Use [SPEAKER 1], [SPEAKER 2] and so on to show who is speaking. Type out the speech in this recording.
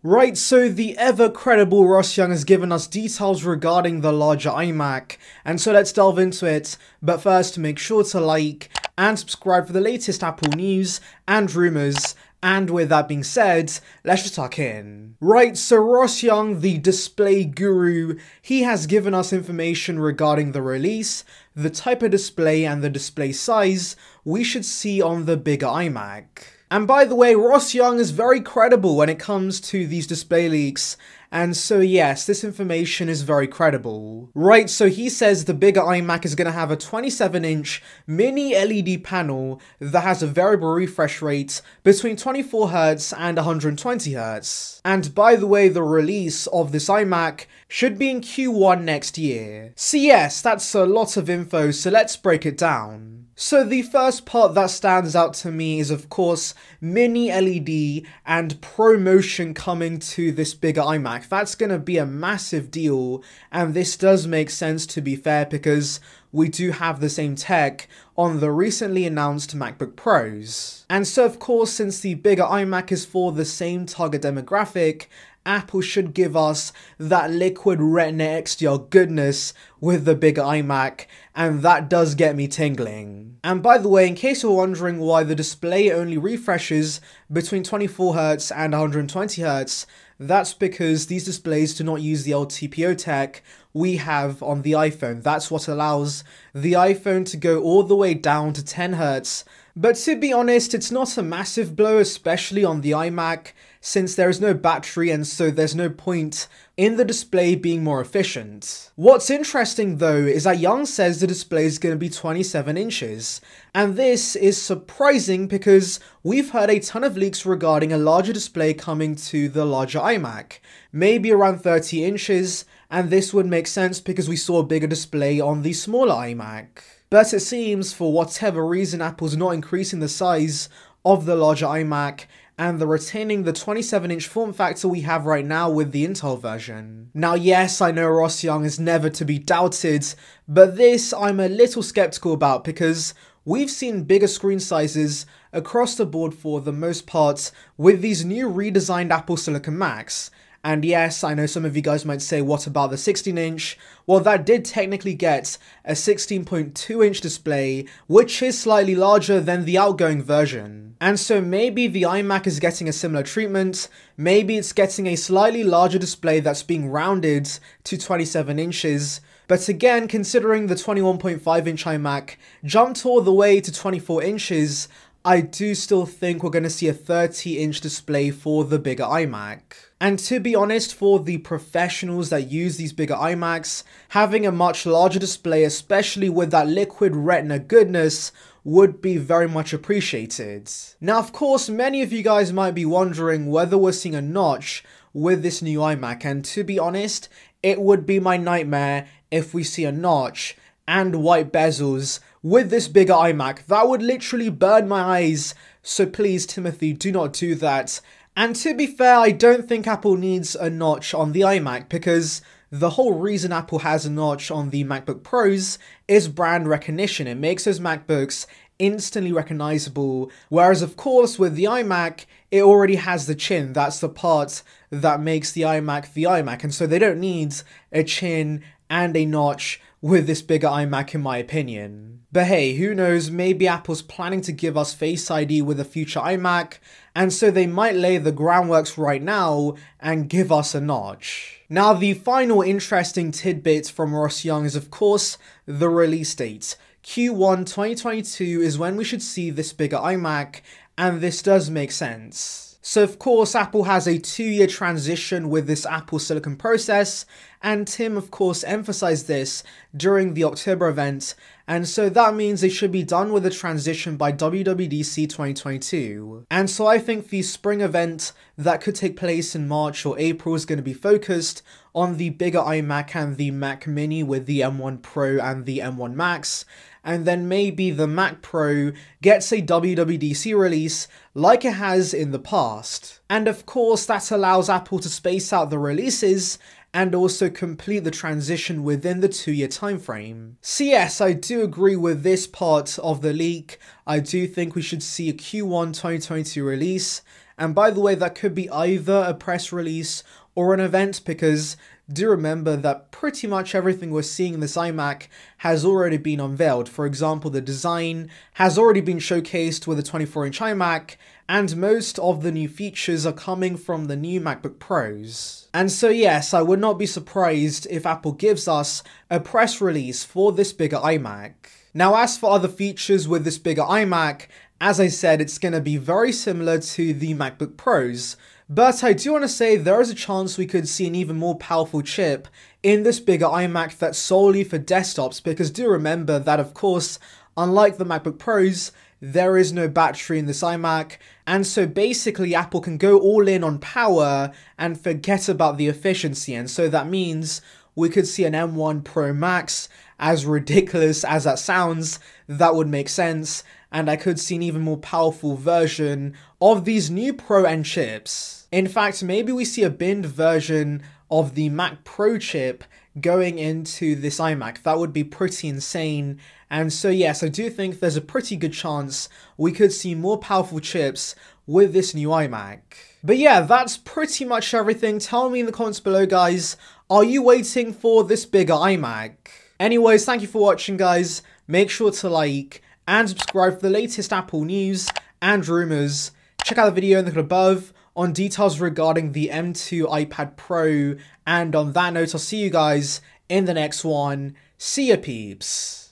[SPEAKER 1] Right, so the ever-credible Ross Young has given us details regarding the larger iMac, and so let's delve into it, but first make sure to like and subscribe for the latest Apple news and rumours. And with that being said, let's just tuck in. Right, so Ross Young, the display guru, he has given us information regarding the release, the type of display and the display size we should see on the bigger iMac. And by the way, Ross Young is very credible when it comes to these display leaks, and so yes, this information is very credible. Right, so he says the bigger iMac is going to have a 27-inch mini LED panel that has a variable refresh rate between 24Hz and 120Hz. And by the way, the release of this iMac should be in Q1 next year. So yes, that's a lot of info, so let's break it down. So the first part that stands out to me is of course mini LED and ProMotion coming to this bigger iMac. That's going to be a massive deal, and this does make sense to be fair because we do have the same tech on the recently announced MacBook Pros. And so of course, since the bigger iMac is for the same target demographic, Apple should give us that liquid Retina XDR goodness with the bigger iMac, and that does get me tingling. And by the way, in case you're wondering why the display only refreshes between 24Hz and 120Hz, that's because these displays do not use the LTPO tech we have on the iPhone. That's what allows the iPhone to go all the way down to 10Hz. But to be honest, it's not a massive blow, especially on the iMac, since there is no battery and so there's no point in the display being more efficient. What's interesting though is that Young says the display is going to be 27 inches, and this is surprising because we've heard a ton of leaks regarding a larger display coming to the larger iMac, maybe around 30 inches, and this would make sense because we saw a bigger display on the smaller iMac. But it seems, for whatever reason, Apple's not increasing the size of the larger iMac, and they're retaining the 27-inch form factor we have right now with the Intel version. Now yes, I know Ross Young is never to be doubted, but this I'm a little skeptical about because we've seen bigger screen sizes across the board for the most part with these new redesigned Apple Silicon Macs. And yes, I know some of you guys might say, what about the 16-inch? Well, that did technically get a 16.2-inch display, which is slightly larger than the outgoing version. And so maybe the iMac is getting a similar treatment, maybe it's getting a slightly larger display that's being rounded to 27 inches. But again, considering the 21.5-inch iMac jumped all the way to 24 inches, I do still think we're going to see a 30-inch display for the bigger iMac. And to be honest, for the professionals that use these bigger iMacs, having a much larger display, especially with that liquid Retina goodness, would be very much appreciated. Now, of course, many of you guys might be wondering whether we're seeing a notch with this new iMac, and to be honest, it would be my nightmare if we see a notch and white bezels with this bigger iMac. That would literally burn my eyes, so please, Timothy, do not do that. And to be fair, I don't think Apple needs a notch on the iMac because the whole reason Apple has a notch on the MacBook Pros is brand recognition. It makes those MacBooks instantly recognizable, whereas of course with the iMac, it already has the chin. That's the part that makes the iMac, and so they don't need a chin and a notch with this bigger iMac in my opinion. But hey, who knows, maybe Apple's planning to give us Face ID with a future iMac, and so they might lay the groundworks right now and give us a notch. Now the final interesting tidbit from Ross Young is of course the release date. Q1 2022 is when we should see this bigger iMac, and this does make sense. So of course, Apple has a 2-year transition with this Apple Silicon process, and Tim of course emphasized this during the October event, and so that means they should be done with the transition by WWDC 2022. And so I think the spring event that could take place in March or April is going to be focused on the bigger iMac and the Mac Mini with the M1 Pro and the M1 Max, and then maybe the Mac Pro gets a WWDC release like it has in the past. And of course, that allows Apple to space out the releases and also complete the transition within the 2-year time frame. So yes, I do agree with this part of the leak. I do think we should see a Q1 2022 release, And by the way, that could be either a press release or an event, because do remember that pretty much everything we're seeing in this iMac has already been unveiled. For example, the design has already been showcased with a 24-inch iMac, and most of the new features are coming from the new MacBook Pros. And so yes, I would not be surprised if Apple gives us a press release for this bigger iMac. Now, as for other features with this bigger iMac, as I said, it's going to be very similar to the MacBook Pros, but I do want to say there is a chance we could see an even more powerful chip in this bigger iMac that's solely for desktops, because do remember that, of course, unlike the MacBook Pros, there is no battery in this iMac, and so basically Apple can go all in on power and forget about the efficiency, and so that means we could see an M1 Pro Max. As ridiculous as that sounds, that would make sense, and I could see an even more powerful version of these new Pro End chips. In fact, maybe we see a binned version of the Mac Pro chip going into this iMac. That would be pretty insane. And so yes, I do think there's a pretty good chance we could see more powerful chips with this new iMac. But yeah, that's pretty much everything. Tell me in the comments below, guys, are you waiting for this bigger iMac? Anyways, thank you for watching, guys. Make sure to like and subscribe for the latest Apple news and rumors. Check out the video in the above on details regarding the M2 iPad Pro. And on that note, I'll see you guys in the next one. See ya, peeps.